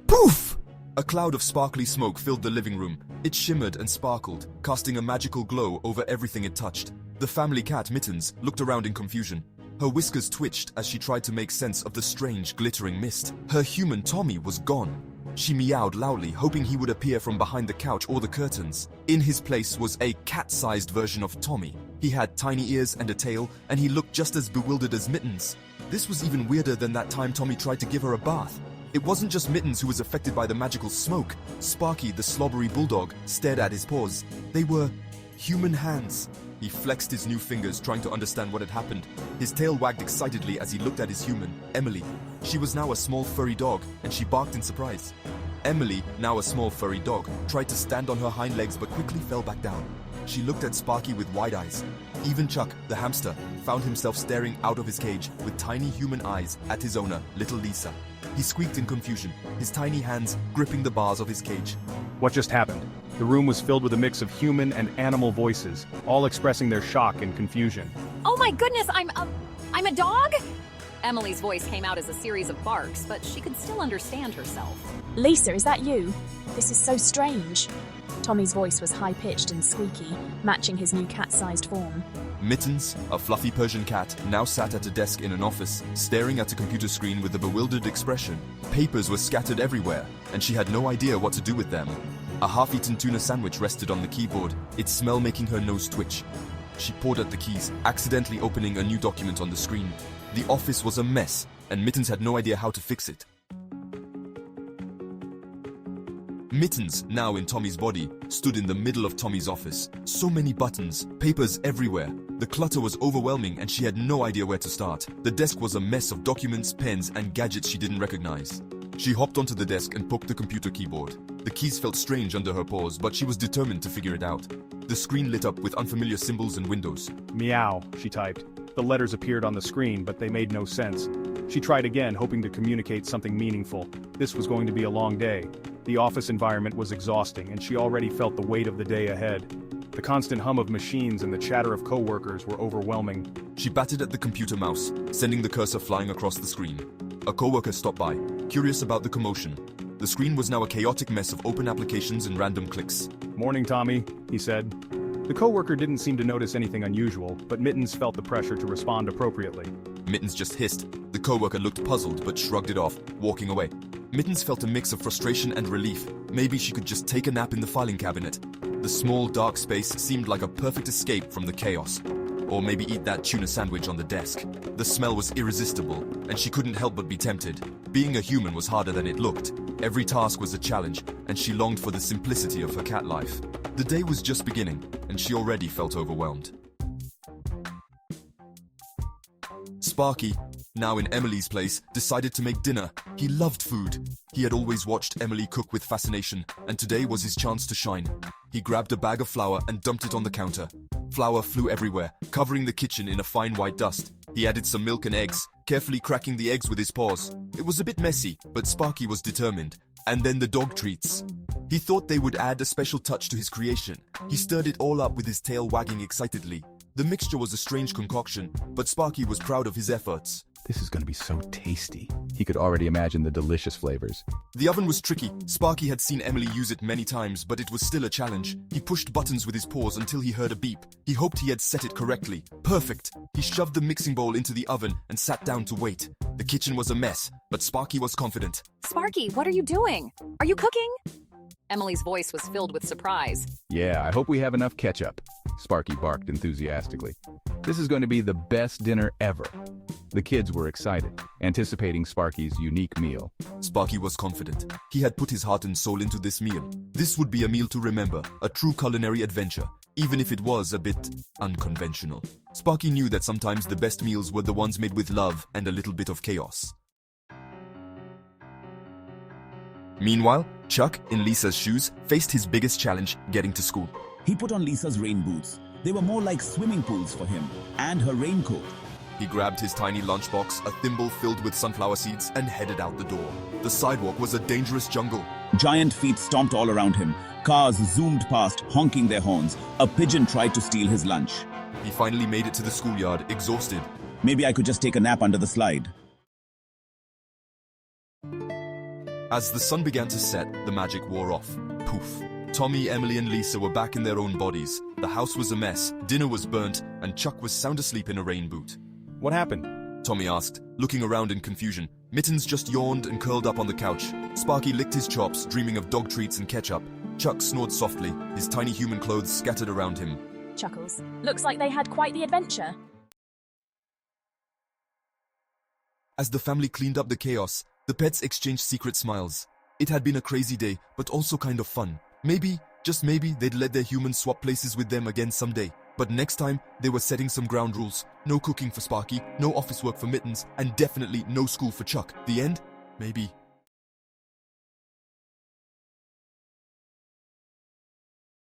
Poof! A cloud of sparkly smoke filled the living room. It shimmered and sparkled, casting a magical glow over everything it touched. The family cat, Mittens, looked around in confusion. Her whiskers twitched as she tried to make sense of the strange, glittering mist. Her human Tommy was gone. She meowed loudly, hoping he would appear from behind the couch or the curtains. In his place was a cat-sized version of Tommy. He had tiny ears and a tail, and he looked just as bewildered as Mittens. This was even weirder than that time Tommy tried to give her a bath. It wasn't just Mittens who was affected by the magical smoke. Sparky, the slobbery bulldog, stared at his paws. They were human hands. He flexed his new fingers, trying to understand what had happened. His tail wagged excitedly as he looked at his human, Emily. She was now a small furry dog, and she barked in surprise. Emily, now a small furry dog, tried to stand on her hind legs but quickly fell back down. She looked at Sparky with wide eyes. Even Chuck, the hamster, found himself staring out of his cage with tiny human eyes at his owner, little Lisa. He squeaked in confusion, his tiny hands gripping the bars of his cage. What just happened? The room was filled with a mix of human and animal voices, all expressing their shock and confusion. Oh my goodness, I'm a dog? Emily's voice came out as a series of barks, but she could still understand herself. Lisa, is that you? This is so strange. Tommy's voice was high-pitched and squeaky, matching his new cat-sized form. Mittens, a fluffy Persian cat, now sat at a desk in an office, staring at a computer screen with a bewildered expression. Papers were scattered everywhere, and she had no idea what to do with them. A half-eaten tuna sandwich rested on the keyboard, its smell making her nose twitch. She pawed at the keys, accidentally opening a new document on the screen. The office was a mess, and Mittens had no idea how to fix it. Mittens, now in Tommy's body, stood in the middle of Tommy's office. So many buttons, papers everywhere. The clutter was overwhelming and she had no idea where to start. The desk was a mess of documents, pens, and gadgets she didn't recognize. She hopped onto the desk and poked the computer keyboard. The keys felt strange under her paws, but she was determined to figure it out. The screen lit up with unfamiliar symbols and windows. Meow, she typed. The letters appeared on the screen, but they made no sense. She tried again, hoping to communicate something meaningful. This was going to be a long day. The office environment was exhausting, and she already felt the weight of the day ahead. The constant hum of machines and the chatter of coworkers were overwhelming. She batted at the computer mouse, sending the cursor flying across the screen. A coworker stopped by, curious about the commotion. The screen was now a chaotic mess of open applications and random clicks. "Morning, Tommy," he said. The coworker didn't seem to notice anything unusual, but Mittens felt the pressure to respond appropriately. Mittens just hissed. The coworker looked puzzled but shrugged it off, walking away. Mittens felt a mix of frustration and relief. Maybe she could just take a nap in the filing cabinet. The small, dark space seemed like a perfect escape from the chaos. Or maybe eat that tuna sandwich on the desk. The smell was irresistible, and she couldn't help but be tempted. Being a human was harder than it looked. Every task was a challenge, and she longed for the simplicity of her cat life. The day was just beginning, and she already felt overwhelmed. Sparky, now in Emily's place, decided to make dinner. He loved food. He had always watched Emily cook with fascination, and today was his chance to shine. He grabbed a bag of flour and dumped it on the counter. Flour flew everywhere, covering the kitchen in a fine white dust. He added some milk and eggs, carefully cracking the eggs with his paws. It was a bit messy, but Sparky was determined. And then the dog treats. He thought they would add a special touch to his creation. He stirred it all up with his tail wagging excitedly. The mixture was a strange concoction, but Sparky was proud of his efforts. This is going to be so tasty. He could already imagine the delicious flavors. The oven was tricky. Sparky had seen Emily use it many times, but it was still a challenge. He pushed buttons with his paws until he heard a beep. He hoped he had set it correctly. Perfect! He shoved the mixing bowl into the oven and sat down to wait. The kitchen was a mess, but Sparky was confident. Sparky, what are you doing? Are you cooking? Emily's voice was filled with surprise. Yeah, I hope we have enough ketchup, Sparky barked enthusiastically. This is going to be the best dinner ever. The kids were excited, anticipating Sparky's unique meal. Sparky was confident. He had put his heart and soul into this meal. This would be a meal to remember, a true culinary adventure, even if it was a bit unconventional. Sparky knew that sometimes the best meals were the ones made with love and a little bit of chaos. Meanwhile, Chuck, in Lisa's shoes, faced his biggest challenge, getting to school. He put on Lisa's rain boots. They were more like swimming pools for him, and her raincoat. He grabbed his tiny lunchbox, a thimble filled with sunflower seeds, and headed out the door. The sidewalk was a dangerous jungle. Giant feet stomped all around him. Cars zoomed past, honking their horns. A pigeon tried to steal his lunch. He finally made it to the schoolyard, exhausted. Maybe I could just take a nap under the slide. As the sun began to set, the magic wore off. Poof. Tommy, Emily, and Lisa were back in their own bodies. The house was a mess, dinner was burnt, and Chuck was sound asleep in a rain boot. What happened? Tommy asked, looking around in confusion. Mittens just yawned and curled up on the couch. Sparky licked his chops, dreaming of dog treats and ketchup. Chuck snored softly, his tiny human clothes scattered around him. Chuckles. Looks like they had quite the adventure. As the family cleaned up the chaos, the pets exchanged secret smiles. It had been a crazy day, but also kind of fun. Maybe, just maybe, they'd let their humans swap places with them again someday. But next time, they were setting some ground rules. No cooking for Sparky, no office work for Mittens, and definitely no school for Chuck. The end? Maybe.